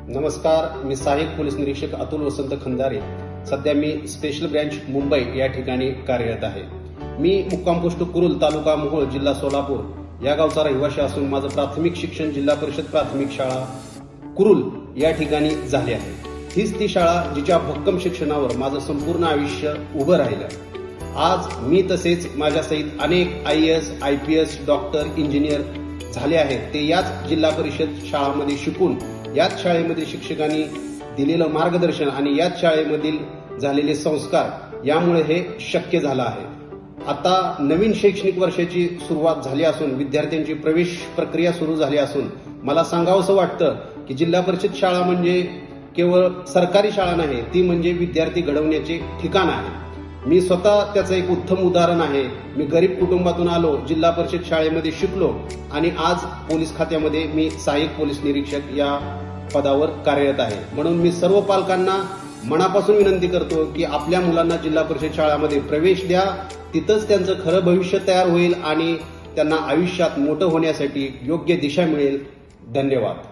नमस्कार, मी सहाय्यक पोलीस निरीक्षक अतुल वसंत खंदारे. सध्या मी स्पेशल ब्रँच मुंबई या ठिकाणी कार्यरत आहे. मी मुक्काम पोस्ट कुरुल, तालुका मोहोळ, जिल्हा सोलापूर या गावचा रहिवासी असून माझं प्राथमिक शिक्षण जिल्हा परिषद प्राथमिक शाळा कुरुल या ठिकाणी झाले आहे. हीच ती शाळा जिच्या भक्कम शिक्षणावर माझं संपूर्ण आयुष्य उभं राहिलं. आज मी तसेच माझ्यासहित अनेक IAS, IPS, डॉक्टर, इंजिनियर झाले आहेत. ते याच जिल्हा परिषद शाळांमध्ये शिकून, याच शाळेमधील शिक्षकांनी दिलेलं मार्गदर्शन आणि याच शाळेमधील झालेले संस्कार यामुळे हे शक्य झालं आहे. आता नवीन शैक्षणिक वर्षाची सुरुवात झाली असून विद्यार्थ्यांची प्रवेश प्रक्रिया सुरू झाली असून मला सांगावंसं वाटतं की जिल्हा परिषद शाळा म्हणजे केवळ सरकारी शाळा नाही, ती म्हणजे विद्यार्थी घडवण्याचे ठिकाण आहे. मी स्वतः त्याचं एक उत्तम उदाहरण आहे. मी गरीब कुटुंबातून आलो, जिल्हा परिषद शाळेमध्ये शिकलो आणि आज पोलीस खात्यामध्ये मी सहाय्यक पोलीस निरीक्षक या पदावर कार्यरत आहे. म्हणून मी सर्व पालकांना मनापासून विनंती करतो की आपल्या मुलांना जिल्हा परिषद शाळामध्ये प्रवेश द्या. तिथंच त्यांचं खरं भविष्य तयार होईल आणि त्यांना आयुष्यात मोठं होण्यासाठी योग्य दिशा मिळेल. धन्यवाद.